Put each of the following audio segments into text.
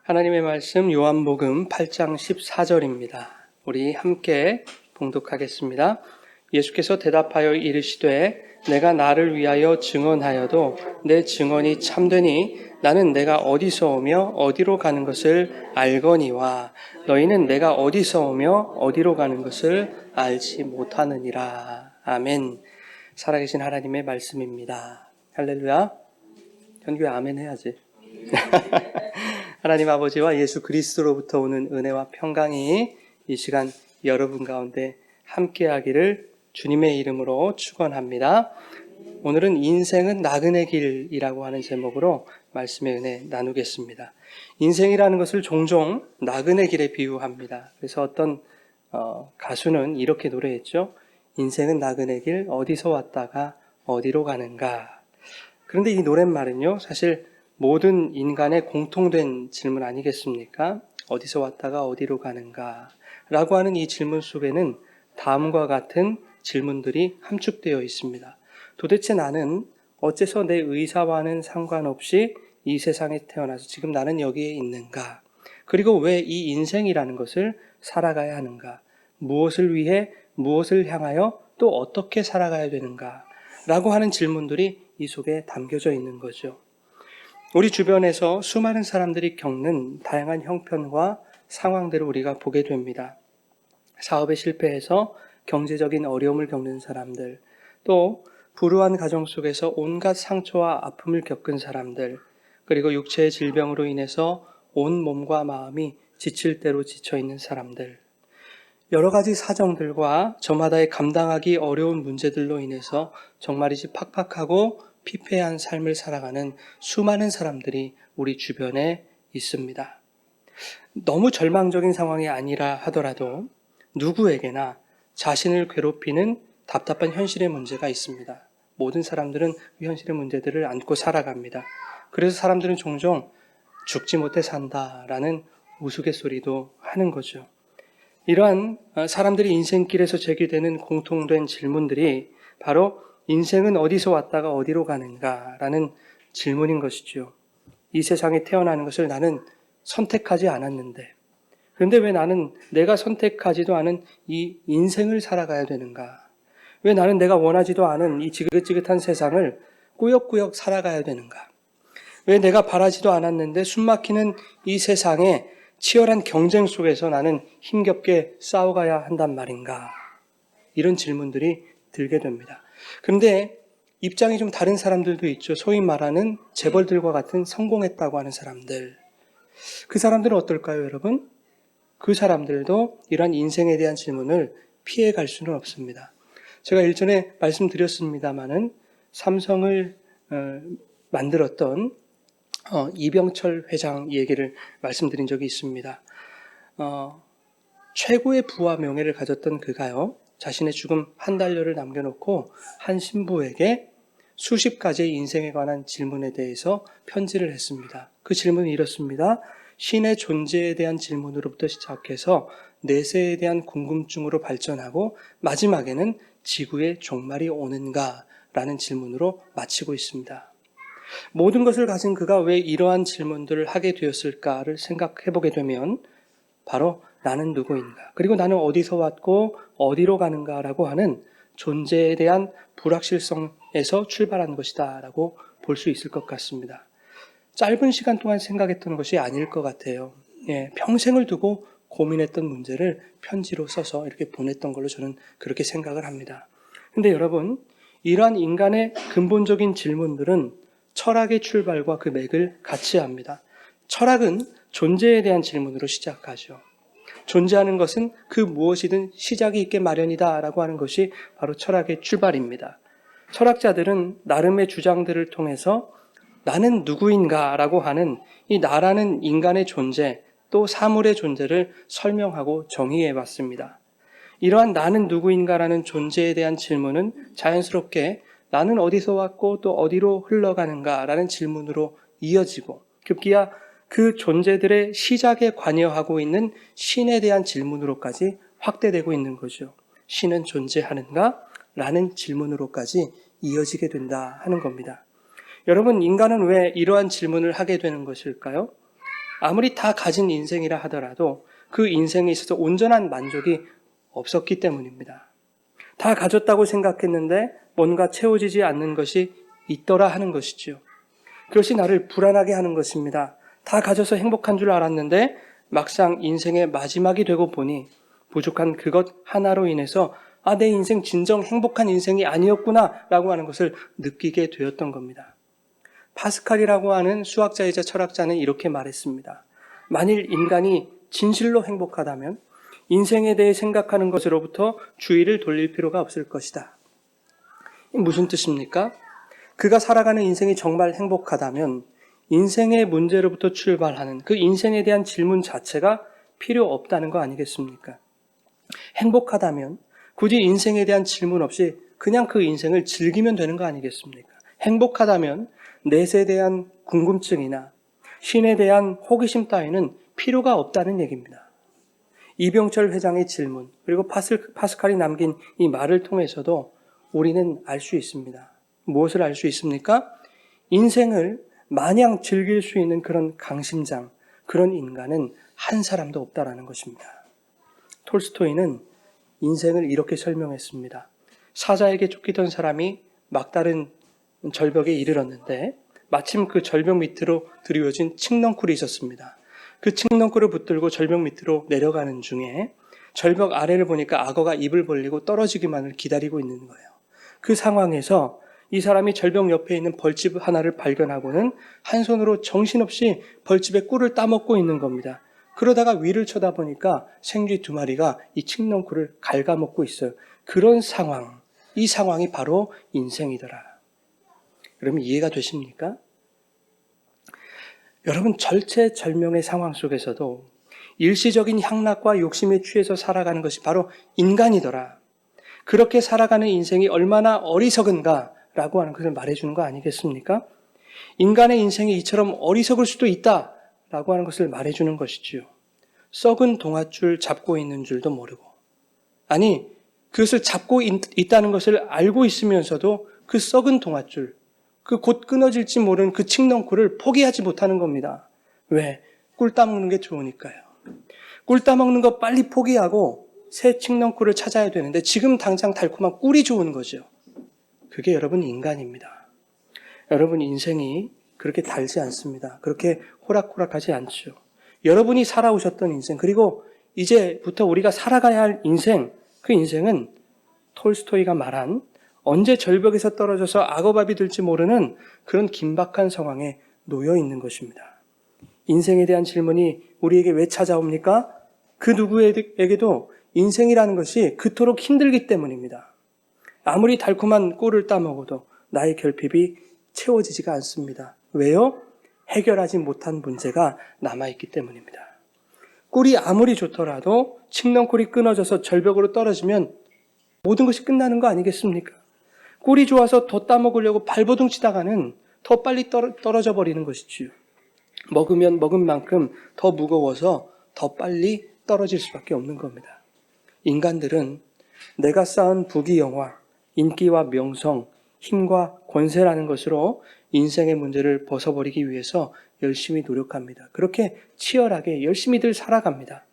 하나님의 말씀 요한복음 8장 14절입니다. 우리 함께 봉독하겠습니다. 예수께서 대답하여 이르시되 내가 나를 위하여 증언하여도 내 증언이 참되니 나는 내가 어디서 오며 어디로 가는 것을 알거니와 너희는 내가 어디서 오며 어디로 가는 것을 알지 못하느니라. 아멘. 살아계신 하나님의 말씀입니다. 할렐루야. 현규야 아멘 해야지. 하나님 아버지와 예수 그리스도로부터 오는 은혜와 평강이 이 시간 여러분 가운데 함께하기를 주님의 이름으로 축원합니다. 오늘은 인생은 나그네 길이라고 하는 제목으로 말씀의 은혜 나누겠습니다. 인생이라는 것을 종종 나그네 길에 비유합니다. 그래서 어떤 가수는 이렇게 노래했죠. 인생은 나그네 길 어디서 왔다가 어디로 가는가. 그런데 이 노랫말은요 사실 모든 인간의 공통된 질문 아니겠습니까? 어디서 왔다가 어디로 가는가? 라고 하는 이 질문 속에는 다음과 같은 질문들이 함축되어 있습니다. 도대체 나는 어째서 내 의사와는 상관없이 이 세상에 태어나서 지금 나는 여기에 있는가? 그리고 왜 이 인생이라는 것을 살아가야 하는가? 무엇을 위해, 무엇을 향하여 또 어떻게 살아가야 되는가? 라고 하는 질문들이 이 속에 담겨져 있는 거죠. 우리 주변에서 수많은 사람들이 겪는 다양한 형편과 상황들을 우리가 보게 됩니다. 사업에 실패해서 경제적인 어려움을 겪는 사람들, 또 불우한 가정 속에서 온갖 상처와 아픔을 겪은 사람들, 그리고 육체의 질병으로 인해서 온 몸과 마음이 지칠 대로 지쳐있는 사람들, 여러 가지 사정들과 저마다의 감당하기 어려운 문제들로 인해서 정말이지 팍팍하고 피폐한 삶을 살아가는 수많은 사람들이 우리 주변에 있습니다. 너무 절망적인 상황이 아니라 하더라도 누구에게나 자신을 괴롭히는 답답한 현실의 문제가 있습니다. 모든 사람들은 그 현실의 문제들을 안고 살아갑니다. 그래서 사람들은 종종 죽지 못해 산다라는 우스갯소리도 하는 거죠. 이러한 사람들이 인생길에서 제기되는 공통된 질문들이 바로 인생은 어디서 왔다가 어디로 가는가라는 질문인 것이죠. 이 세상에 태어나는 것을 나는 선택하지 않았는데, 그런데 왜 나는 내가 선택하지도 않은 이 인생을 살아가야 되는가? 왜 나는 내가 원하지도 않은 이 지긋지긋한 세상을 꾸역꾸역 살아가야 되는가? 왜 내가 바라지도 않았는데 숨막히는 이 세상에 치열한 경쟁 속에서 나는 힘겹게 싸워가야 한단 말인가? 이런 질문들이 들게 됩니다. 그런데 입장이 좀 다른 사람들도 있죠. 소위 말하는 재벌들과 같은 성공했다고 하는 사람들. 그 사람들은 어떨까요, 여러분? 그 사람들도 이러한 인생에 대한 질문을 피해갈 수는 없습니다. 제가 일전에 말씀드렸습니다마는 삼성을 만들었던 이병철 회장 얘기를 말씀드린 적이 있습니다. 최고의 부와 명예를 가졌던 그가요, 자신의 죽음 한 달여를 남겨놓고 한 신부에게 수십 가지의 인생에 관한 질문에 대해서 편지를 했습니다. 그 질문은 이렇습니다. 신의 존재에 대한 질문으로부터 시작해서 내세에 대한 궁금증으로 발전하고 마지막에는 지구의 종말이 오는가? 라는 질문으로 마치고 있습니다. 모든 것을 가진 그가 왜 이러한 질문들을 하게 되었을까를 생각해 보게 되면 바로 나는 누구인가? 그리고 나는 어디서 왔고 어디로 가는가라고 하는 존재에 대한 불확실성에서 출발한 것이다 라고 볼 수 있을 것 같습니다. 짧은 시간 동안 생각했던 것이 아닐 것 같아요. 평생을 두고 고민했던 문제를 편지로 써서 이렇게 보냈던 걸로 저는 그렇게 생각을 합니다. 그런데 여러분, 이러한 인간의 근본적인 질문들은 철학의 출발과 그 맥을 같이 합니다. 철학은 존재에 대한 질문으로 시작하죠. 존재하는 것은 그 무엇이든 시작이 있게 마련이다 라고 하는 것이 바로 철학의 출발입니다. 철학자들은 나름의 주장들을 통해서 나는 누구인가 라고 하는 이 나라는 인간의 존재 또 사물의 존재를 설명하고 정의해 왔습니다. 이러한 나는 누구인가 라는 존재에 대한 질문은 자연스럽게 나는 어디서 왔고 또 어디로 흘러가는가 라는 질문으로 이어지고 급기야 그 존재들의 시작에 관여하고 있는 신에 대한 질문으로까지 확대되고 있는 거죠. 신은 존재하는가? 라는 질문으로까지 이어지게 된다 하는 겁니다. 여러분, 인간은 왜 이러한 질문을 하게 되는 것일까요? 아무리 다 가진 인생이라 하더라도 그 인생에 있어서 온전한 만족이 없었기 때문입니다. 다 가졌다고 생각했는데 뭔가 채워지지 않는 것이 있더라 하는 것이지요. 그것이 나를 불안하게 하는 것입니다. 다 가져서 행복한 줄 알았는데 막상 인생의 마지막이 되고 보니 부족한 그것 하나로 인해서 내 인생 진정 행복한 인생이 아니었구나 라고 하는 것을 느끼게 되었던 겁니다. 파스칼이라고 하는 수학자이자 철학자는 이렇게 말했습니다. 만일 인간이 진실로 행복하다면 인생에 대해 생각하는 것으로부터 주의를 돌릴 필요가 없을 것이다. 무슨 뜻입니까? 그가 살아가는 인생이 정말 행복하다면 인생의 문제로부터 출발하는 그 인생에 대한 질문 자체가 필요 없다는 거 아니겠습니까? 행복하다면 굳이 인생에 대한 질문 없이 그냥 그 인생을 즐기면 되는 거 아니겠습니까? 행복하다면 넷에 대한 궁금증이나 신에 대한 호기심 따위는 필요가 없다는 얘기입니다. 이병철 회장의 질문, 그리고 파스칼이 남긴 이 말을 통해서도 우리는 알 수 있습니다. 무엇을 알 수 있습니까? 인생을 마냥 즐길 수 있는 그런 강심장, 그런 인간은 한 사람도 없다라는 것입니다. 톨스토이는 인생을 이렇게 설명했습니다. 사자에게 쫓기던 사람이 막다른 절벽에 이르렀는데 마침 그 절벽 밑으로 드리워진 칡넝쿨이 있었습니다. 그 칡넝쿨을 붙들고 절벽 밑으로 내려가는 중에 절벽 아래를 보니까 악어가 입을 벌리고 떨어지기만을 기다리고 있는 거예요. 그 상황에서 이 사람이 절벽 옆에 있는 벌집 하나를 발견하고는 한 손으로 정신없이 벌집에 꿀을 따먹고 있는 겁니다. 그러다가 위를 쳐다보니까 생쥐 2마리가 이 칡넝쿨을 갉아먹고 있어요. 그런 상황, 이 상황이 바로 인생이더라. 그러면 이해가 되십니까? 여러분, 절체절명의 상황 속에서도 일시적인 향락과 욕심에 취해서 살아가는 것이 바로 인간이더라. 그렇게 살아가는 인생이 얼마나 어리석은가라고 하는 것을 말해주는 거 아니겠습니까? 인간의 인생이 이처럼 어리석을 수도 있다라고 하는 것을 말해주는 것이지요. 썩은 동아줄 잡고 있는 줄도 모르고, 아니 그것을 잡고 있다는 것을 알고 있으면서도 그 썩은 동아줄, 그 곧 끊어질지 모르는 그 칡넝쿨을 포기하지 못하는 겁니다. 왜? 꿀 따먹는 게 좋으니까요. 꿀 따먹는 거 빨리 포기하고 새 칡넝쿨을 찾아야 되는데 지금 당장 달콤한 꿀이 좋은 거죠. 그게 여러분 인간입니다. 여러분 인생이 그렇게 달지 않습니다. 그렇게 호락호락하지 않죠. 여러분이 살아오셨던 인생, 그리고 이제부터 우리가 살아가야 할 인생, 그 인생은 톨스토이가 말한 언제 절벽에서 떨어져서 악어밥이 될지 모르는 그런 긴박한 상황에 놓여 있는 것입니다. 인생에 대한 질문이 우리에게 왜 찾아옵니까? 그 누구에게도 인생이라는 것이 그토록 힘들기 때문입니다. 아무리 달콤한 꿀을 따먹어도 나의 결핍이 채워지지가 않습니다. 왜요? 해결하지 못한 문제가 남아있기 때문입니다. 꿀이 아무리 좋더라도 칡넝쿨이 끊어져서 절벽으로 떨어지면 모든 것이 끝나는 거 아니겠습니까? 꿀이 좋아서 더 따먹으려고 발버둥 치다가는 더 빨리 떨어져 버리는 것이지요. 먹으면 먹은 만큼 더 무거워서 더 빨리 떨어질 수밖에 없는 겁니다. 인간들은 내가 쌓은 부귀영화, 인기와 명성, 힘과 권세라는 것으로 인생의 문제를 벗어버리기 위해서 열심히 노력합니다. 그렇게 치열하게 열심히들 살아갑니다.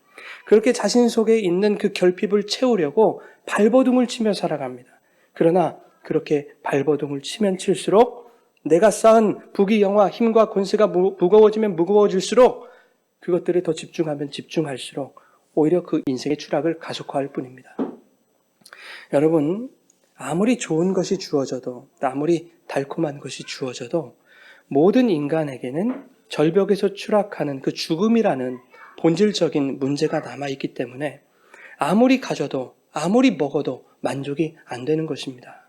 그렇게 자신 속에 있는 그 결핍을 채우려고 발버둥을 치며 살아갑니다. 그러나 그렇게 발버둥을 치면 칠수록 내가 쌓은 부귀영화, 힘과 권세가 무거워지면 무거워질수록 그것들에 더 집중하면 집중할수록 오히려 그 인생의 추락을 가속화할 뿐입니다. 여러분, 아무리 좋은 것이 주어져도, 아무리 달콤한 것이 주어져도 모든 인간에게는 절벽에서 추락하는 그 죽음이라는 본질적인 문제가 남아있기 때문에 아무리 가져도, 아무리 먹어도 만족이 안 되는 것입니다.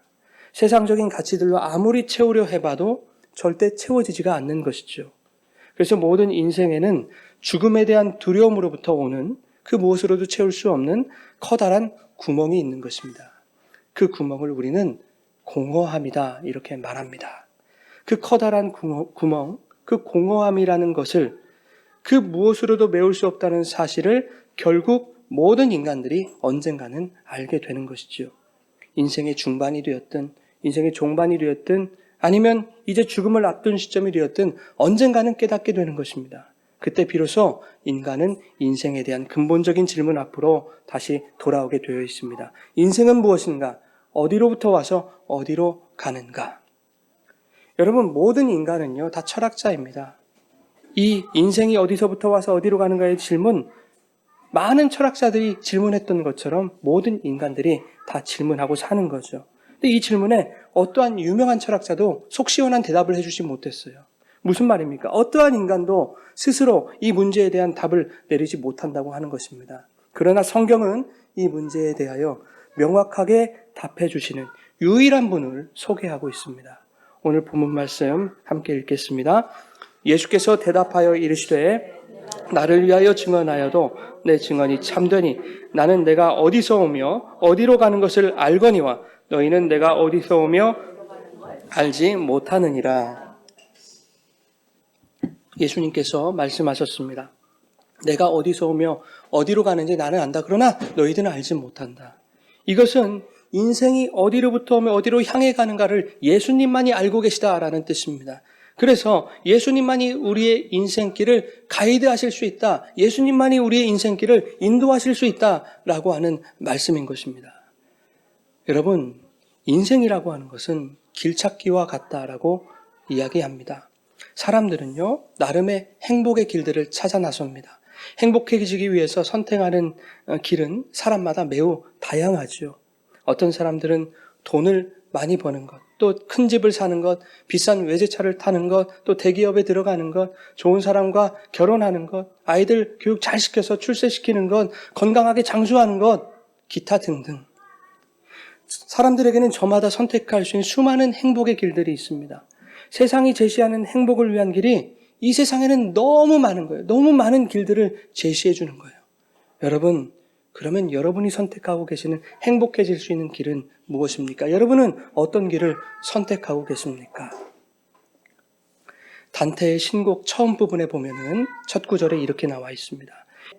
세상적인 가치들로 아무리 채우려 해봐도 절대 채워지지가 않는 것이죠. 그래서 모든 인생에는 죽음에 대한 두려움으로부터 오는 그 무엇으로도 채울 수 없는 커다란 구멍이 있는 것입니다. 그 구멍을 우리는 공허함이다 이렇게 말합니다. 그 커다란 구멍, 그 공허함이라는 것을 그 무엇으로도 메울 수 없다는 사실을 결국 모든 인간들이 언젠가는 알게 되는 것이지요. 인생의 중반이 되었든 인생의 종반이 되었든 아니면 이제 죽음을 앞둔 시점이 되었든 언젠가는 깨닫게 되는 것입니다. 그때 비로소 인간은 인생에 대한 근본적인 질문 앞으로 다시 돌아오게 되어 있습니다. 인생은 무엇인가? 어디로부터 와서 어디로 가는가? 여러분, 모든 인간은요, 다 철학자입니다. 이 인생이 어디서부터 와서 어디로 가는가의 질문, 많은 철학자들이 질문했던 것처럼 모든 인간들이 다 질문하고 사는 거죠. 근데 이 질문에 어떠한 유명한 철학자도 속 시원한 대답을 해주지 못했어요. 무슨 말입니까? 어떠한 인간도 스스로 이 문제에 대한 답을 내리지 못한다고 하는 것입니다. 그러나 성경은 이 문제에 대하여 명확하게 답해 주시는 유일한 분을 소개하고 있습니다. 오늘 본문 말씀 함께 읽겠습니다. 예수께서 대답하여 이르시되 나를 위하여 증언하여도 내 증언이 참되니 나는 내가 어디서 오며 어디로 가는 것을 알거니와 너희는 내가 어디서 오며 알지 못하느니라. 예수님께서 말씀하셨습니다. 내가 어디서 오며 어디로 가는지 나는 안다. 그러나 너희들은 알지 못한다. 이것은 인생이 어디로부터 오며 어디로 향해 가는가를 예수님만이 알고 계시다라는 뜻입니다. 그래서 예수님만이 우리의 인생길을 가이드하실 수 있다. 예수님만이 우리의 인생길을 인도하실 수 있다라고 하는 말씀인 것입니다. 여러분, 인생이라고 하는 것은 길찾기와 같다라고 이야기합니다. 사람들은요, 나름의 행복의 길들을 찾아 나섭니다. 행복해지기 위해서 선택하는 길은 사람마다 매우 다양하죠. 어떤 사람들은 돈을 많이 버는 것, 또 큰 집을 사는 것, 비싼 외제차를 타는 것, 또 대기업에 들어가는 것, 좋은 사람과 결혼하는 것, 아이들 교육 잘 시켜서 출세시키는 것, 건강하게 장수하는 것, 기타 등등. 사람들에게는 저마다 선택할 수 있는 수많은 행복의 길들이 있습니다. 세상이 제시하는 행복을 위한 길이 이 세상에는 너무 많은 거예요. 너무 많은 길들을 제시해 주는 거예요. 여러분, 그러면 여러분이 선택하고 계시는 행복해질 수 있는 길은 무엇입니까? 여러분은 어떤 길을 선택하고 계십니까? 단테의 신곡 처음 부분에 보면은 첫 구절에 이렇게 나와 있습니다.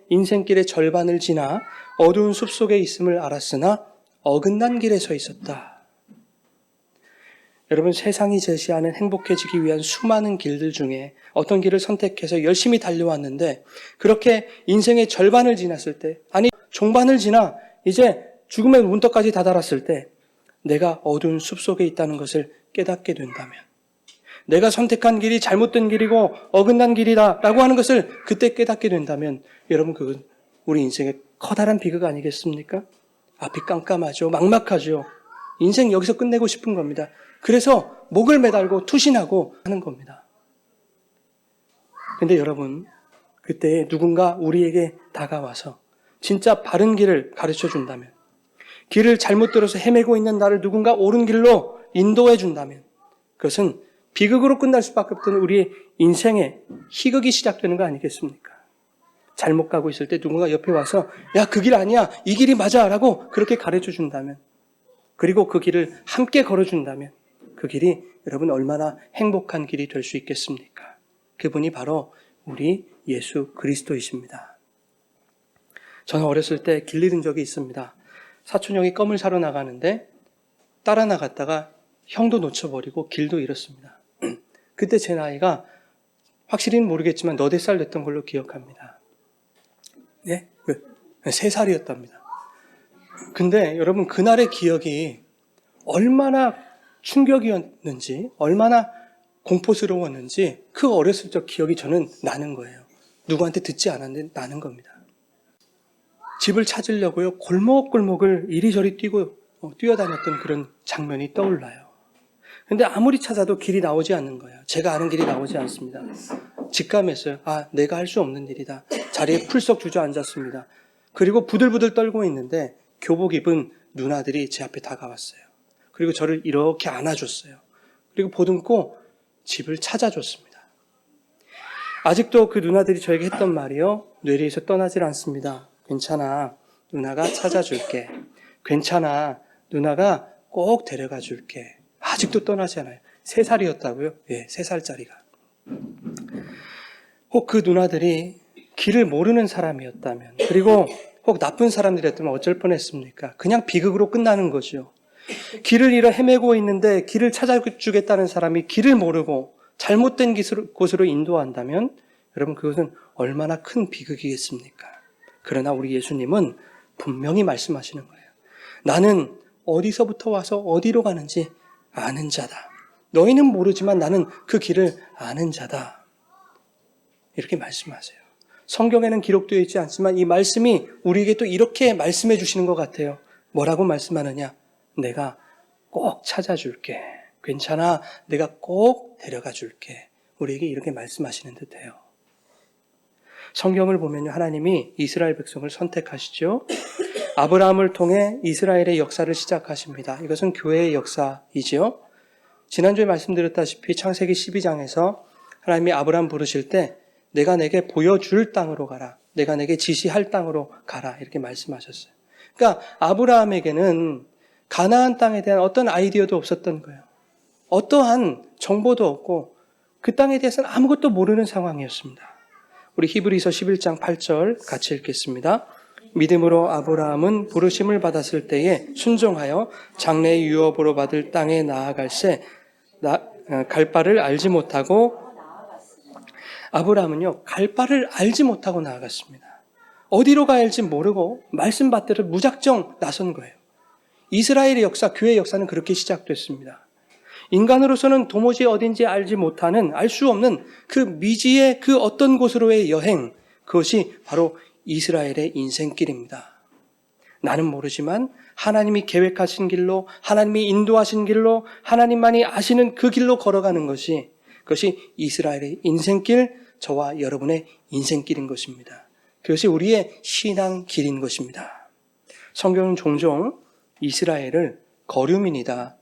인생길의 절반을 지나 어두운 숲속에 있음을 알았으나 어긋난 길에 서 있었다. 여러분, 세상이 제시하는 행복해지기 위한 수많은 길들 중에 어떤 길을 선택해서 열심히 달려왔는데 그렇게 인생의 절반을 지났을 때, 아니 종반을 지나 이제 죽음의 문턱까지 다다랐을 때 내가 어두운 숲속에 있다는 것을 깨닫게 된다면, 내가 선택한 길이 잘못된 길이고 어긋난 길이다 라고 하는 것을 그때 깨닫게 된다면 여러분, 그건 우리 인생의 커다란 비극 아니겠습니까? 앞이 깜깜하죠. 막막하죠. 인생 여기서 끝내고 싶은 겁니다. 그래서 목을 매달고 투신하고 하는 겁니다. 근데 여러분, 그때 누군가 우리에게 다가와서 진짜 바른 길을 가르쳐 준다면, 길을 잘못 들어서 헤매고 있는 나를 누군가 옳은 길로 인도해 준다면 그것은 비극으로 끝날 수밖에 없던 우리의 인생의 희극이 시작되는 거 아니겠습니까? 잘못 가고 있을 때 누군가 옆에 와서 야, 그 길 아니야, 이 길이 맞아 라고 그렇게 가르쳐 준다면, 그리고 그 길을 함께 걸어준다면 그 길이 여러분 얼마나 행복한 길이 될 수 있겠습니까? 그분이 바로 우리 예수 그리스도이십니다. 저는 어렸을 때 길 잃은 적이 있습니다. 사촌 형이 껌을 사러 나가는데 따라 나갔다가 형도 놓쳐버리고 길도 잃었습니다. 그때 제 나이가 확실히는 모르겠지만 너댓 살 됐던 걸로 기억합니다. 네? 3살이었답니다. 근데 여러분, 그날의 기억이 얼마나 충격이었는지, 얼마나 공포스러웠는지 그 어렸을 적 기억이 저는 나는 거예요. 누구한테 듣지 않았는데 나는 겁니다. 집을 찾으려고요, 골목골목을 이리저리 뛰어다녔던 그런 장면이 떠올라요. 근데 아무리 찾아도 길이 나오지 않는 거예요. 제가 아는 길이 나오지 않습니다. 직감했어요. 아, 내가 할 수 없는 일이다. 자리에 풀썩 주저앉았습니다. 그리고 부들부들 떨고 있는데 교복 입은 누나들이 제 앞에 다가왔어요. 그리고 저를 이렇게 안아줬어요. 그리고 보듬고 집을 찾아줬습니다. 아직도 그 누나들이 저에게 했던 말이요, 뇌리에서 떠나질 않습니다. 괜찮아, 누나가 찾아줄게. 괜찮아, 누나가 꼭 데려가 줄게. 아직도 떠나지 않아요. 3살이었다고요? 예, 3살짜리가. 혹 그 누나들이 길을 모르는 사람이었다면, 그리고 혹 나쁜 사람들이었다면 어쩔 뻔했습니까? 그냥 비극으로 끝나는 거죠. 길을 잃어 헤매고 있는데 길을 찾아주겠다는 사람이 길을 모르고 잘못된 곳으로 인도한다면 여러분 그것은 얼마나 큰 비극이겠습니까? 그러나 우리 예수님은 분명히 말씀하시는 거예요. 나는 어디서부터 와서 어디로 가는지 아는 자다. 너희는 모르지만 나는 그 길을 아는 자다. 이렇게 말씀하세요. 성경에는 기록되어 있지 않지만 이 말씀이 우리에게 또 이렇게 말씀해 주시는 것 같아요. 뭐라고 말씀하느냐? 내가 꼭 찾아줄게. 괜찮아. 내가 꼭 데려가 줄게. 우리에게 이렇게 말씀하시는 듯해요. 성경을 보면요, 하나님이 이스라엘 백성을 선택하시죠. 아브라함을 통해 이스라엘의 역사를 시작하십니다. 이것은 교회의 역사이지요. 지난주에 말씀드렸다시피 창세기 12장에서 하나님이 아브라함 부르실 때 내가 내게 보여줄 땅으로 가라. 내가 내게 지시할 땅으로 가라. 이렇게 말씀하셨어요. 그러니까 아브라함에게는 가나안 땅에 대한 어떤 아이디어도 없었던 거예요. 어떠한 정보도 없고 그 땅에 대해서는 아무것도 모르는 상황이었습니다. 우리 히브리서 11장 8절 같이 읽겠습니다. 믿음으로 아브라함은 부르심을 받았을 때에 순종하여 장래의 유업으로 받을 땅에 나아갈새 갈 바를 알지 못하고 아브라함은요 갈 바를 알지 못하고 나아갔습니다. 어디로 가야 할지 모르고 말씀 받들을 무작정 나선 거예요. 이스라엘의 역사, 교회의 역사는 그렇게 시작됐습니다. 인간으로서는 도무지 어딘지 알지 못하는, 알 수 없는 그 미지의 그 어떤 곳으로의 여행, 그것이 바로 이스라엘의 인생길입니다. 나는 모르지만 하나님이 계획하신 길로, 하나님이 인도하신 길로, 하나님만이 아시는 그 길로 걸어가는 것이, 그것이 이스라엘의 인생길, 저와 여러분의 인생길인 것입니다. 그것이 우리의 신앙 길인 것입니다. 성경은 종종 이스라엘을 거류민이다,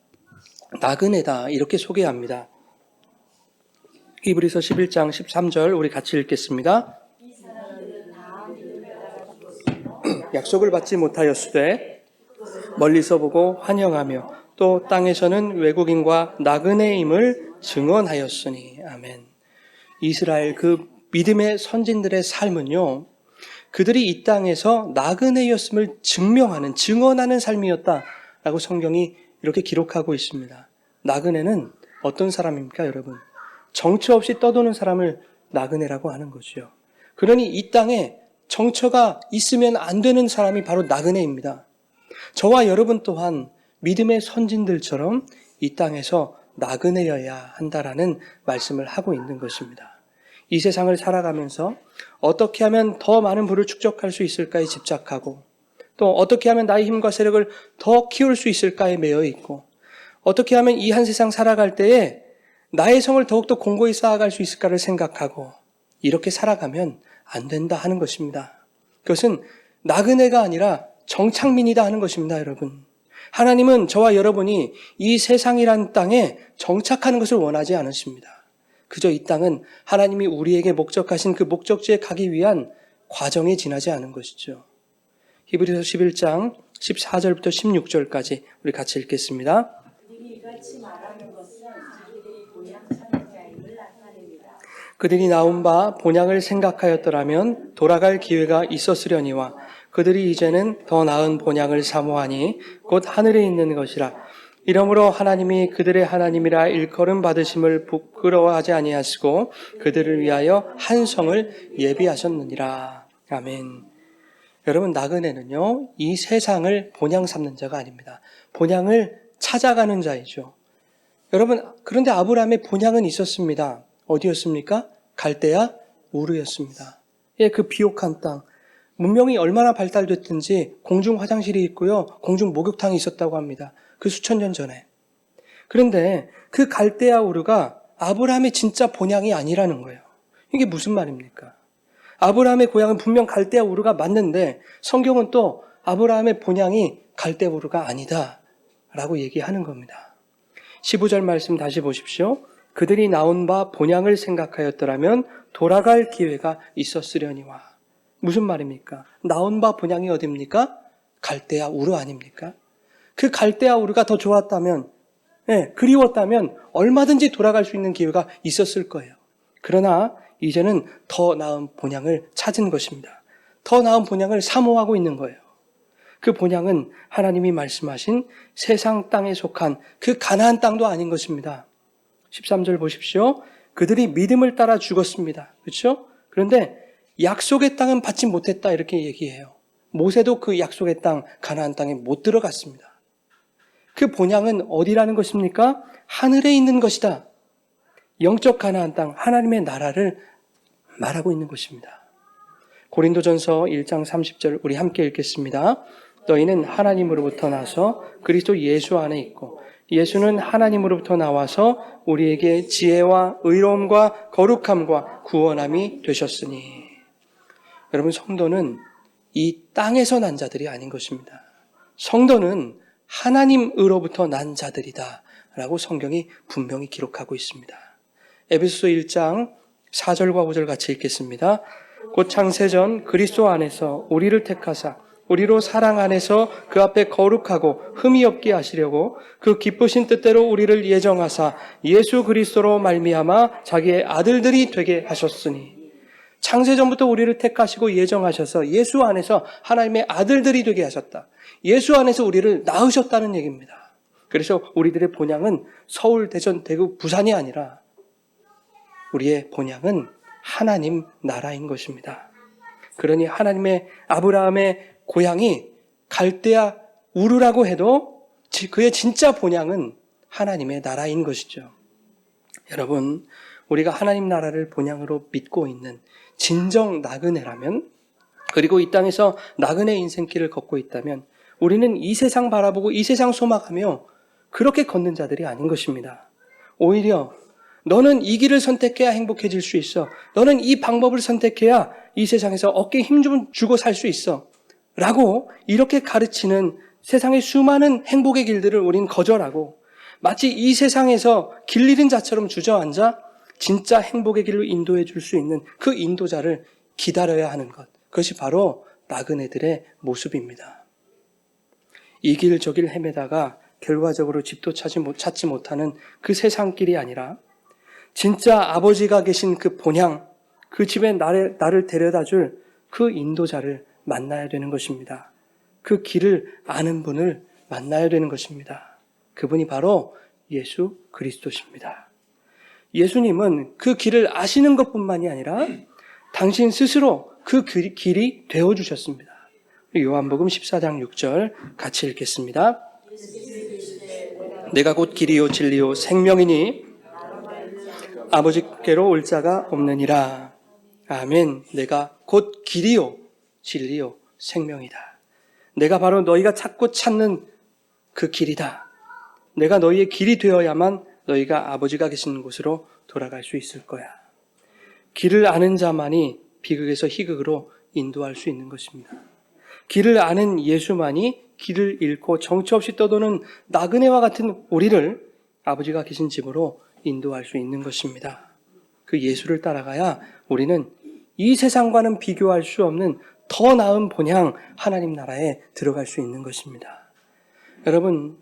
나그네다 이렇게 소개합니다. 히브리서 11장 13절 우리 같이 읽겠습니다. 약속을 받지 못하였으되 멀리서 보고 환영하며 또 땅에서는 외국인과 나그네임을 증언하였으니. 아멘. 이스라엘 그 믿음의 선진들의 삶은요, 그들이 이 땅에서 나그네였음을 증언하는 삶이었다라고 성경이 이렇게 기록하고 있습니다. 나그네는 어떤 사람입니까, 여러분? 정처 없이 떠도는 사람을 나그네라고 하는 거죠. 그러니 이 땅에 정처가 있으면 안 되는 사람이 바로 나그네입니다. 저와 여러분 또한 믿음의 선진들처럼 이 땅에서 나그네여야 한다라는 말씀을 하고 있는 것입니다. 이 세상을 살아가면서 어떻게 하면 더 많은 부를 축적할 수 있을까에 집착하고, 또 어떻게 하면 나의 힘과 세력을 더 키울 수 있을까에 매여 있고, 어떻게 하면 이 한 세상 살아갈 때에 나의 성을 더욱더 공고히 쌓아갈 수 있을까를 생각하고, 이렇게 살아가면 안 된다 하는 것입니다. 그것은 나그네가 아니라 정착민이다 하는 것입니다, 여러분. 하나님은 저와 여러분이 이 세상이란 땅에 정착하는 것을 원하지 않으십니다. 그저 이 땅은 하나님이 우리에게 목적하신 그 목적지에 가기 위한 과정에 지나지 않은 것이죠. 히브리서 11장 14절부터 16절까지 우리 같이 읽겠습니다. 그들이 나온 바 본향을 생각하였더라면 돌아갈 기회가 있었으려니와 그들이 이제는 더 나은 본향을 사모하니 곧 하늘에 있는 것이라. 이러므로 하나님이 그들의 하나님이라 일컬음 받으심을 부끄러워하지 아니하시고 그들을 위하여 한 성을 예비하셨느니라. 아멘. 여러분, 나그네는요, 이 세상을 본향 삼는 자가 아닙니다. 본향을 찾아가는 자이죠. 여러분, 그런데 아브라함의 본향은 있었습니다. 어디였습니까? 갈대아 우르였습니다. 예, 그 비옥한 땅. 문명이 얼마나 발달됐든지 공중 화장실이 있고요, 공중 목욕탕이 있었다고 합니다. 그 수천 년 전에. 그런데 그 갈대아 우르가 아브라함의 진짜 본향이 아니라는 거예요. 이게 무슨 말입니까? 아브라함의 고향은 분명 갈대아 우르가 맞는데 성경은 또 아브라함의 본향이 갈대아 우르가 아니다 라고 얘기하는 겁니다. 15절 말씀 다시 보십시오. 그들이 나온 바 본향을 생각하였더라면 돌아갈 기회가 있었으려니와. 무슨 말입니까? 나온 바 본향이 어디입니까? 갈대아 우르 아닙니까? 그 갈대아 우르가 더 좋았다면, 그리웠다면 얼마든지 돌아갈 수 있는 기회가 있었을 거예요. 그러나 이제는 더 나은 본향을 찾은 것입니다. 더 나은 본향을 사모하고 있는 거예요. 그 본향은 하나님이 말씀하신 세상 땅에 속한 그 가나안 땅도 아닌 것입니다. 13절 보십시오. 그들이 믿음을 따라 죽었습니다. 그렇죠? 그런데 약속의 땅은 받지 못했다 이렇게 얘기해요. 모세도 그 약속의 땅, 가나안 땅에 못 들어갔습니다. 그 본향은 어디라는 것입니까? 하늘에 있는 것이다. 영적 가나안 땅, 하나님의 나라를 말하고 있는 것입니다. 고린도전서 1장 30절 우리 함께 읽겠습니다. 너희는 하나님으로부터 나서 그리스도 예수 안에 있고 예수는 하나님으로부터 나와서 우리에게 지혜와 의로움과 거룩함과 구원함이 되셨으니. 여러분, 성도는 이 땅에서 난 자들이 아닌 것입니다. 성도는 하나님으로부터 난 자들이다 라고 성경이 분명히 기록하고 있습니다. 에베소서 1장 4절과 5절 같이 읽겠습니다. 곧 창세전 그리스도 안에서 우리를 택하사 우리로 사랑 안에서 그 앞에 거룩하고 흠이 없게 하시려고 그 기쁘신 뜻대로 우리를 예정하사 예수 그리스도로 말미암아 자기의 아들들이 되게 하셨으니. 창세전부터 우리를 택하시고 예정하셔서 예수 안에서 하나님의 아들들이 되게 하셨다. 예수 안에서 우리를 낳으셨다는 얘기입니다. 그래서 우리들의 본향은 서울, 대전, 대구, 부산이 아니라 우리의 본향은 하나님 나라인 것입니다. 그러니 하나님의 아브라함의 고향이 갈대아 우르라고 해도 그의 진짜 본향은 하나님의 나라인 것이죠. 여러분, 우리가 하나님 나라를 본향으로 믿고 있는 진정 나그네라면, 그리고 이 땅에서 나그네 인생길을 걷고 있다면 우리는 이 세상 바라보고 이 세상 소망하며 그렇게 걷는 자들이 아닌 것입니다. 오히려 너는 이 길을 선택해야 행복해질 수 있어. 너는 이 방법을 선택해야 이 세상에서 어깨에 힘 좀 주고 살 수 있어. 라고 이렇게 가르치는 세상의 수많은 행복의 길들을 우린 거절하고 마치 이 세상에서 길 잃은 자처럼 주저앉아 진짜 행복의 길로 인도해 줄 수 있는 그 인도자를 기다려야 하는 것. 그것이 바로 나그네들의 모습입니다. 이 길 저 길 헤매다가 결과적으로 집도 찾지 못하는 그 세상길이 아니라 진짜 아버지가 계신 그 본향, 그 집에 나를 데려다 줄 그 인도자를 만나야 되는 것입니다. 그 길을 아는 분을 만나야 되는 것입니다. 그분이 바로 예수 그리스도십니다. 예수님은 그 길을 아시는 것뿐만이 아니라 당신 스스로 그 길이 되어주셨습니다. 요한복음 14장 6절 같이 읽겠습니다. 내가 곧 길이요 진리요 생명이니 아버지께로 올 자가 없느니라. 아멘. 내가 곧 길이요 진리요 생명이다. 내가 바로 너희가 찾고 찾는 그 길이다. 내가 너희의 길이 되어야만 너희가 아버지가 계시는 곳으로 돌아갈 수 있을 거야. 길을 아는 자만이 비극에서 희극으로 인도할 수 있는 것입니다. 길을 아는 예수만이 길을 잃고 정처 없이 떠도는 나그네와 같은 우리를 아버지가 계신 집으로 인도할 수 있는 것입니다. 그 예수를 따라가야 우리는 이 세상과는 비교할 수 없는 더 나은 본향 하나님 나라에 들어갈 수 있는 것입니다. 여러분,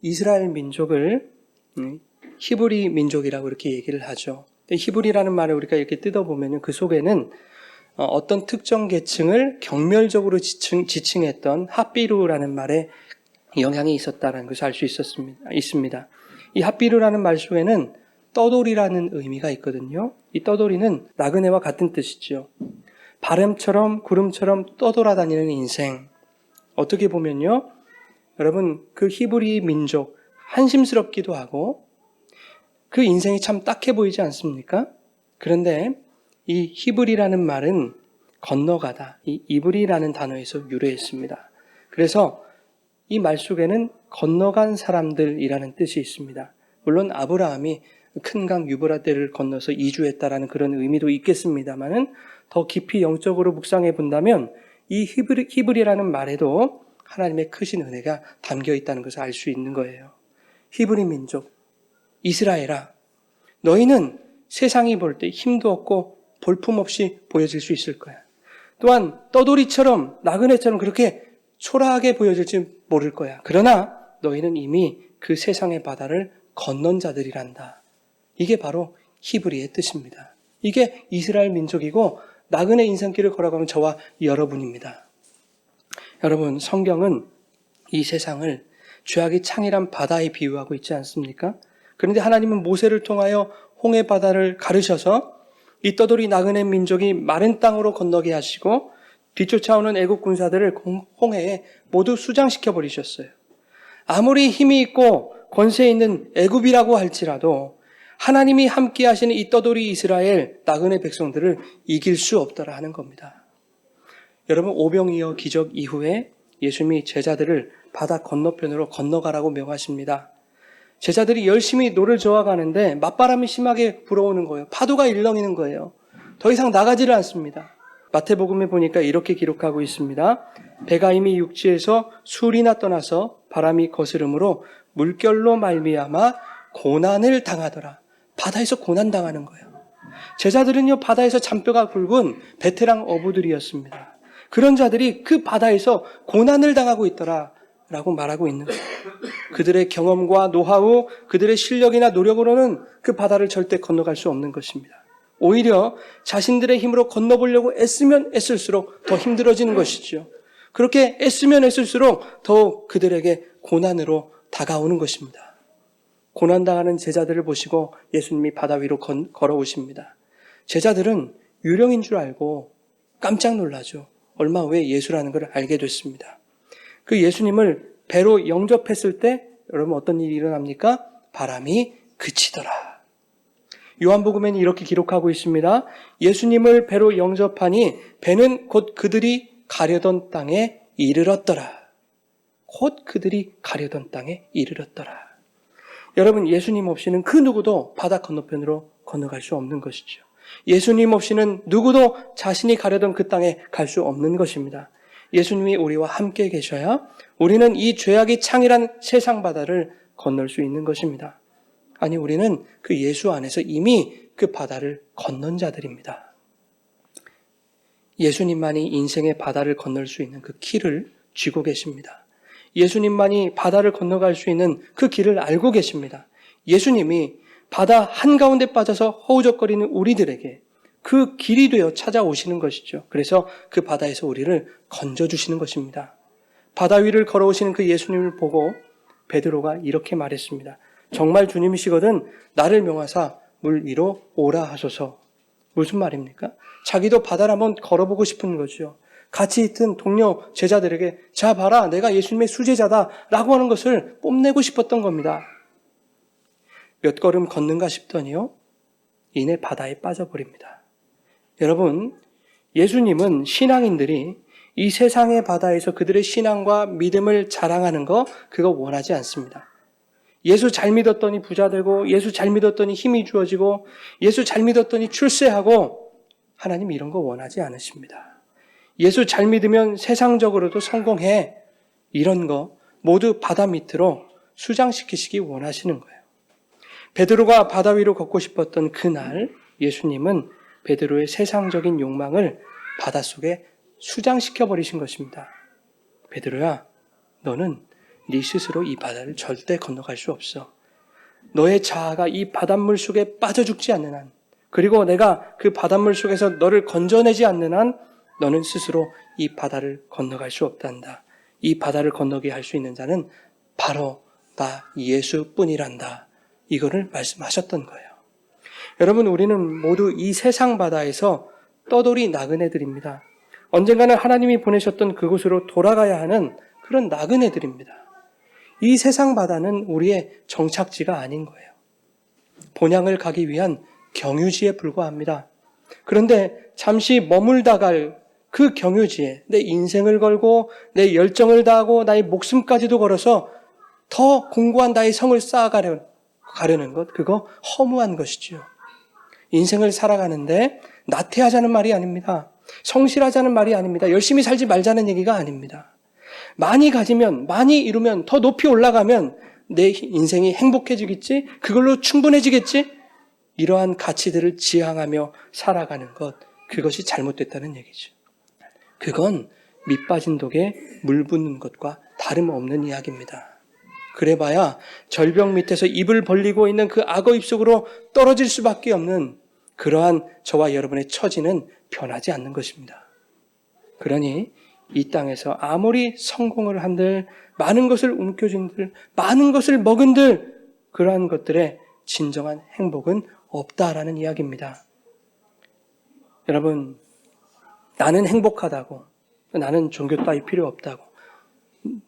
이스라엘 민족을 히브리 민족이라고 이렇게 얘기를 하죠. 히브리라는 말을 우리가 이렇게 뜯어보면 그 속에는 어떤 특정 계층을 경멸적으로 지칭했던 핫비루라는 말에 영향이 있었다는 것을 알 수 있습니다. 이 핫비루라는 말 속에는 떠돌이라는 의미가 있거든요. 이 떠돌이는 나그네와 같은 뜻이죠. 바람처럼 구름처럼 떠돌아다니는 인생. 어떻게 보면요, 여러분, 그 히브리 민족 한심스럽기도 하고 그 인생이 참 딱해 보이지 않습니까? 그런데 이 히브리라는 말은 건너가다, 이 이브리라는 단어에서 유래했습니다. 그래서 이 말 속에는 건너간 사람들이라는 뜻이 있습니다. 물론 아브라함이 큰 강 유브라데를 건너서 이주했다라는 그런 의미도 있겠습니다만은 더 깊이 영적으로 묵상해 본다면 이 히브리라는 말에도 하나님의 크신 은혜가 담겨 있다는 것을 알 수 있는 거예요. 히브리 민족, 이스라엘아, 너희는 세상이 볼 때 힘도 없고 볼품없이 보여질 수 있을 거야. 또한 떠돌이처럼 나그네처럼 그렇게 초라하게 보여질지 모를 거야. 그러나 너희는 이미 그 세상의 바다를 건넌 자들이란다. 이게 바로 히브리의 뜻입니다. 이게 이스라엘 민족이고 나그네 인생길을 걸어가는 저와 여러분입니다. 여러분, 성경은 이 세상을 죄악이 창이란 바다에 비유하고 있지 않습니까? 그런데 하나님은 모세를 통하여 홍해 바다를 가르셔서 이 떠돌이 나그네 민족이 마른 땅으로 건너게 하시고 뒤쫓아오는 애국 군사들을 홍해에 모두 수장시켜 버리셨어요. 아무리 힘이 있고 권세 있는 애굽이라고 할지라도 하나님이 함께 하시는 이 떠돌이 이스라엘 나그네 백성들을 이길 수 없더라 하는 겁니다. 여러분, 오병이어 기적 이후에 예수님이 제자들을 바다 건너편으로 건너가라고 명하십니다. 제자들이 열심히 노를 저어가는데 맞바람이 심하게 불어오는 거예요. 파도가 일렁이는 거예요. 더 이상 나가지를 않습니다. 마태복음에 보니까 이렇게 기록하고 있습니다. 배가 이미 육지에서 술이나 떠나서 바람이 거스름으로 물결로 말미암아 고난을 당하더라. 바다에서 고난당하는 거예요. 제자들은요, 바다에서 잔뼈가 굵은 베테랑 어부들이었습니다. 그런 자들이 그 바다에서 고난을 당하고 있더라 라고 말하고 있는 거예요. 그들의 경험과 노하우, 그들의 실력이나 노력으로는 그 바다를 절대 건너갈 수 없는 것입니다. 오히려 자신들의 힘으로 건너보려고 애쓰면 애쓸수록 더 힘들어지는 것이죠. 그렇게 애쓰면 애쓸수록 더욱 그들에게 고난으로 다가오는 것입니다. 고난당하는 제자들을 보시고 예수님이 바다 위로 걸어오십니다. 제자들은 유령인 줄 알고 깜짝 놀라죠. 얼마 후에 예수라는 걸 알게 됐습니다. 그 예수님을 배로 영접했을 때 여러분 어떤 일이 일어납니까? 바람이 그치더라. 요한복음에는 이렇게 기록하고 있습니다. 예수님을 배로 영접하니 배는 곧 그들이 가려던 땅에 이르렀더라. 곧 그들이 가려던 땅에 이르렀더라. 여러분, 예수님 없이는 그 누구도 바다 건너편으로 건너갈 수 없는 것이죠. 예수님 없이는 누구도 자신이 가려던 그 땅에 갈 수 없는 것입니다. 예수님이 우리와 함께 계셔야 우리는 이 죄악이 창이란 세상 바다를 건널 수 있는 것입니다. 아니, 우리는 그 예수 안에서 이미 그 바다를 건넌 자들입니다. 예수님만이 인생의 바다를 건널 수 있는 그 키를 쥐고 계십니다. 예수님만이 바다를 건너갈 수 있는 그 길을 알고 계십니다. 예수님이 바다 한가운데 빠져서 허우적거리는 우리들에게 그 길이 되어 찾아오시는 것이죠. 그래서 그 바다에서 우리를 건져주시는 것입니다. 바다 위를 걸어오시는 그 예수님을 보고 베드로가 이렇게 말했습니다. 정말 주님이시거든 나를 명하사 물 위로 오라 하소서. 무슨 말입니까? 자기도 바다를 한번 걸어보고 싶은 거죠. 같이 있던 동료 제자들에게 자 봐라 내가 예수님의 수제자다 라고 하는 것을 뽐내고 싶었던 겁니다. 몇 걸음 걷는가 싶더니요 이내 바다에 빠져버립니다. 여러분, 예수님은 신앙인들이 이 세상의 바다에서 그들의 신앙과 믿음을 자랑하는 거 그거 원하지 않습니다. 예수 잘 믿었더니 부자 되고 예수 잘 믿었더니 힘이 주어지고 예수 잘 믿었더니 출세하고 하나님 이런 거 원하지 않으십니다. 예수 잘 믿으면 세상적으로도 성공해 이런 거 모두 바다 밑으로 수장시키시기 원하시는 거예요. 베드로가 바다 위로 걷고 싶었던 그날 예수님은 베드로의 세상적인 욕망을 바닷속에 수장시켜버리신 것입니다. 베드로야, 너는 네 스스로 이 바다를 절대 건너갈 수 없어. 너의 자아가 이 바닷물 속에 빠져 죽지 않는 한, 그리고 내가 그 바닷물 속에서 너를 건져내지 않는 한 너는 스스로 이 바다를 건너갈 수 없단다. 이 바다를 건너게 할 수 있는 자는 바로 나 예수뿐이란다. 이거를 말씀하셨던 거예요. 여러분, 우리는 모두 이 세상 바다에서 떠돌이 나그네들입니다. 언젠가는 하나님이 보내셨던 그곳으로 돌아가야 하는 그런 나그네들입니다. 이 세상 바다는 우리의 정착지가 아닌 거예요. 본향을 가기 위한 경유지에 불과합니다. 그런데 잠시 머물다 갈 그 경유지에 내 인생을 걸고 내 열정을 다하고 나의 목숨까지도 걸어서 더 공고한 나의 성을 쌓아가려는 것, 그거 허무한 것이죠. 인생을 살아가는데 나태하자는 말이 아닙니다. 성실하자는 말이 아닙니다. 열심히 살지 말자는 얘기가 아닙니다. 많이 가지면, 많이 이루면, 더 높이 올라가면 내 인생이 행복해지겠지? 그걸로 충분해지겠지? 이러한 가치들을 지향하며 살아가는 것, 그것이 잘못됐다는 얘기죠. 그건 밑 빠진 독에 물 붓는 것과 다름없는 이야기입니다. 그래봐야 절벽 밑에서 입을 벌리고 있는 그 악어 입속으로 떨어질 수밖에 없는 그러한 저와 여러분의 처지는 변하지 않는 것입니다. 그러니 이 땅에서 아무리 성공을 한들, 많은 것을 움켜쥔들, 많은 것을 먹은들, 그러한 것들의 진정한 행복은 없다라는 이야기입니다. 여러분, 나는 행복하다고, 나는 종교 따위 필요 없다고,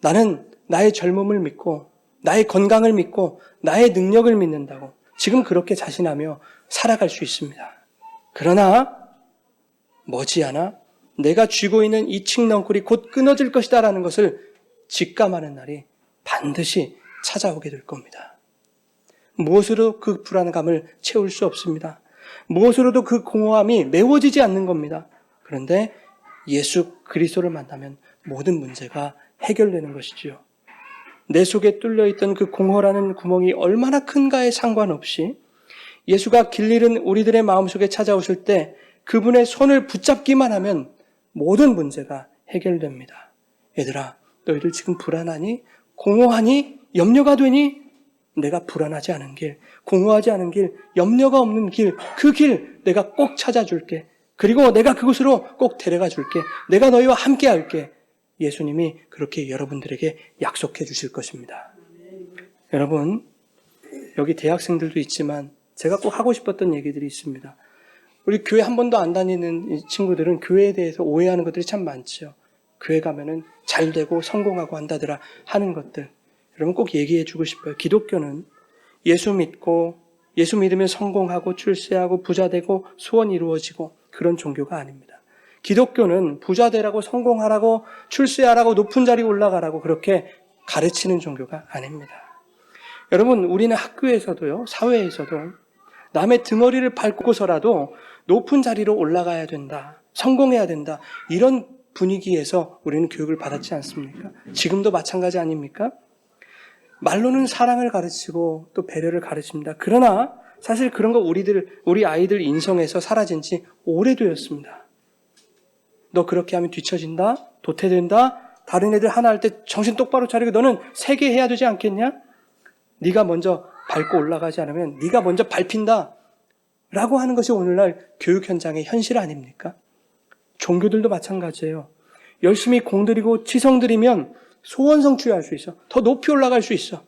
나는 나의 젊음을 믿고 나의 건강을 믿고 나의 능력을 믿는다고 지금 그렇게 자신하며 살아갈 수 있습니다. 그러나 머지않아 내가 쥐고 있는 이 칡넝쿨이 곧 끊어질 것이다라는 것을 직감하는 날이 반드시 찾아오게 될 겁니다. 무엇으로 그 불안감을 채울 수 없습니다. 무엇으로도 그 공허함이 메워지지 않는 겁니다. 그런데 예수 그리스도를 만나면 모든 문제가 해결되는 것이지요. 내 속에 뚫려있던 그 공허라는 구멍이 얼마나 큰가에 상관없이 예수가 길 잃은 우리들의 마음속에 찾아오실 때 그분의 손을 붙잡기만 하면 모든 문제가 해결됩니다. 얘들아, 너희들 지금 불안하니? 공허하니? 염려가 되니? 내가 불안하지 않은 길, 공허하지 않은 길, 염려가 없는 길, 그 길 내가 꼭 찾아줄게. 그리고 내가 그곳으로 꼭 데려가 줄게. 내가 너희와 함께 할게. 예수님이 그렇게 여러분들에게 약속해 주실 것입니다. 여러분, 여기 대학생들도 있지만 제가 꼭 하고 싶었던 얘기들이 있습니다. 우리 교회 한 번도 안 다니는 친구들은 교회에 대해서 오해하는 것들이 참 많죠. 교회 가면은 잘 되고 성공하고 한다더라 하는 것들. 여러분 꼭 얘기해 주고 싶어요. 기독교는 예수 믿고 예수 믿으면 성공하고 출세하고 부자 되고 소원 이루어지고 그런 종교가 아닙니다. 기독교는 부자 되라고 성공하라고 출세하라고 높은 자리 올라가라고 그렇게 가르치는 종교가 아닙니다. 여러분, 우리는 학교에서도요, 사회에서도 남의 등어리를 밟고서라도 높은 자리로 올라가야 된다, 성공해야 된다, 이런 분위기에서 우리는 교육을 받았지 않습니까? 지금도 마찬가지 아닙니까? 말로는 사랑을 가르치고 또 배려를 가르칩니다. 그러나 사실 그런 거 우리 아이들 인성에서 사라진 지 오래되었습니다. 너 그렇게 하면 뒤처진다, 도태된다, 다른 애들 하나 할 때 정신 똑바로 차리고 너는 3개 해야 되지 않겠냐? 네가 먼저 밟고 올라가지 않으면 네가 먼저 밟힌다 라고 하는 것이 오늘날 교육 현장의 현실 아닙니까? 종교들도 마찬가지예요. 열심히 공들이고 치성들이면 소원 성취할 수 있어. 더 높이 올라갈 수 있어.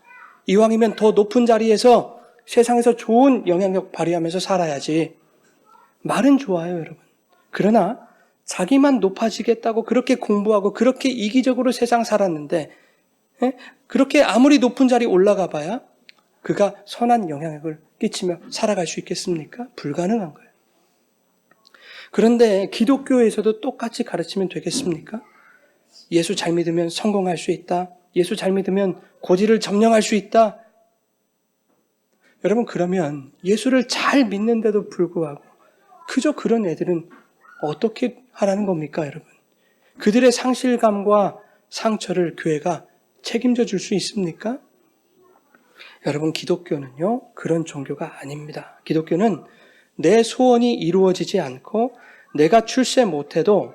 이왕이면 더 높은 자리에서 세상에서 좋은 영향력 발휘하면서 살아야지. 말은 좋아요, 여러분. 그러나 자기만 높아지겠다고 그렇게 공부하고 그렇게 이기적으로 세상 살았는데 그렇게 아무리 높은 자리 올라가 봐야 그가 선한 영향력을 끼치며 살아갈 수 있겠습니까? 불가능한 거예요. 그런데 기독교에서도 똑같이 가르치면 되겠습니까? 예수 잘 믿으면 성공할 수 있다. 예수 잘 믿으면 고지를 점령할 수 있다. 여러분, 그러면 예수를 잘 믿는데도 불구하고 그저 그런 애들은 어떻게 하라는 겁니까, 여러분? 그들의 상실감과 상처를 교회가 책임져 줄 수 있습니까? 여러분, 기독교는요, 그런 종교가 아닙니다. 기독교는 내 소원이 이루어지지 않고 내가 출세 못해도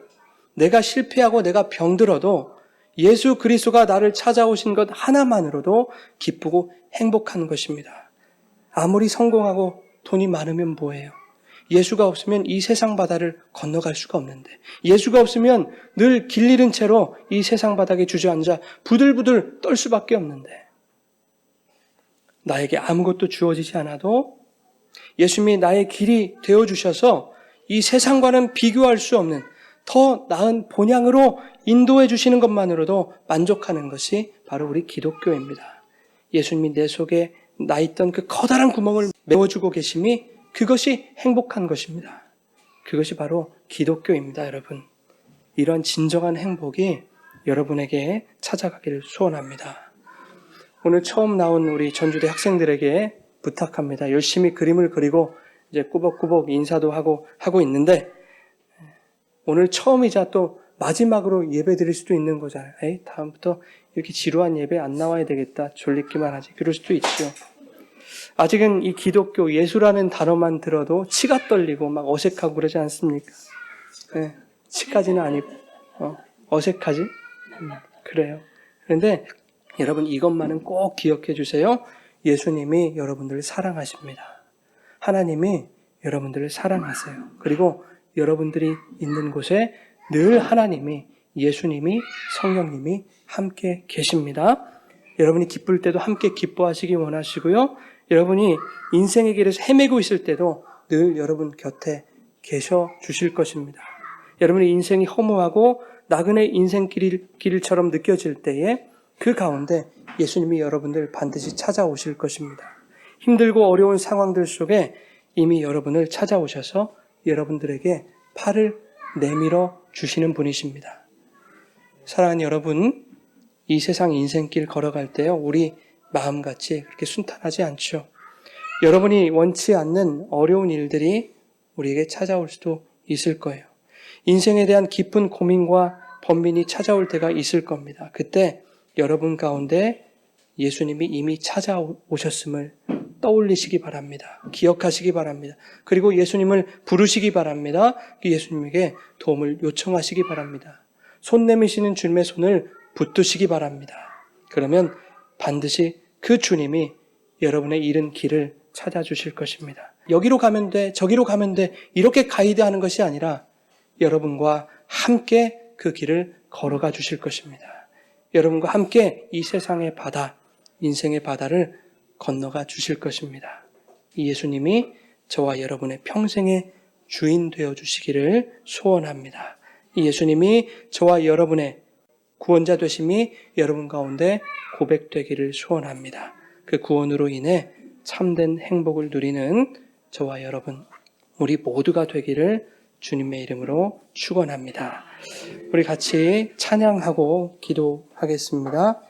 내가 실패하고 내가 병들어도 예수 그리스도가 나를 찾아오신 것 하나만으로도 기쁘고 행복한 것입니다. 아무리 성공하고 돈이 많으면 뭐예요? 예수가 없으면 이 세상 바다를 건너갈 수가 없는데, 예수가 없으면 늘 길 잃은 채로 이 세상 바닥에 주저앉아 부들부들 떨 수밖에 없는데, 나에게 아무것도 주어지지 않아도 예수님이 나의 길이 되어주셔서 이 세상과는 비교할 수 없는 더 나은 본향으로 인도해 주시는 것만으로도 만족하는 것이 바로 우리 기독교입니다. 예수님이 내 속에 나 있던 그 커다란 구멍을 메워주고 계심이 그것이 행복한 것입니다. 그것이 바로 기독교입니다, 여러분. 이런 진정한 행복이 여러분에게 찾아가기를 소원합니다. 오늘 처음 나온 우리 전주대 학생들에게 부탁합니다. 열심히 그림을 그리고 이제 꾸벅꾸벅 인사도 하고 있는데, 오늘 처음이자 또 마지막으로 예배 드릴 수도 있는 거잖아요. 에이, 다음부터 이렇게 지루한 예배 안 나와야 되겠다. 졸리기만 하지. 그럴 수도 있죠. 아직은 이 기독교, 예수라는 단어만 들어도 치가 떨리고 막 어색하고 그러지 않습니까? 네, 치까지는 아니고 어색하지? 그래요. 그런데 여러분, 이것만은 꼭 기억해 주세요. 예수님이 여러분들을 사랑하십니다. 하나님이 여러분들을 사랑하세요. 그리고 여러분들이 있는 곳에 늘 하나님이, 예수님이, 성령님이 함께 계십니다. 여러분이 기쁠 때도 함께 기뻐하시기 원하시고요. 여러분이 인생의 길에서 헤매고 있을 때도 늘 여러분 곁에 계셔 주실 것입니다. 여러분의 인생이 허무하고 나그네 인생길처럼 느껴질 때에 그 가운데 예수님이 여러분들 반드시 찾아오실 것입니다. 힘들고 어려운 상황들 속에 이미 여러분을 찾아오셔서 여러분들에게 팔을 내밀어 주시는 분이십니다. 사랑하는 여러분, 이 세상 인생길 걸어갈 때요, 우리 마음같이 그렇게 순탄하지 않죠. 여러분이 원치 않는 어려운 일들이 우리에게 찾아올 수도 있을 거예요. 인생에 대한 깊은 고민과 번민이 찾아올 때가 있을 겁니다. 그때 여러분 가운데 예수님이 이미 찾아오셨음을 떠올리시기 바랍니다. 기억하시기 바랍니다. 그리고 예수님을 부르시기 바랍니다. 예수님에게 도움을 요청하시기 바랍니다. 손 내미시는 주님의 손을 붙드시기 바랍니다. 그러면 반드시 그 주님이 여러분의 잃은 길을 찾아주실 것입니다. 여기로 가면 돼, 저기로 가면 돼, 이렇게 가이드하는 것이 아니라 여러분과 함께 그 길을 걸어가 주실 것입니다. 여러분과 함께 이 세상의 바다, 인생의 바다를 건너가 주실 것입니다. 이 예수님이 저와 여러분의 평생의 주인 되어 주시기를 소원합니다. 이 예수님이 저와 여러분의 구원자 되심이 여러분 가운데 고백되기를 소원합니다. 그 구원으로 인해 참된 행복을 누리는 저와 여러분, 우리 모두가 되기를 주님의 이름으로 축원합니다. 우리 같이 찬양하고 기도하겠습니다.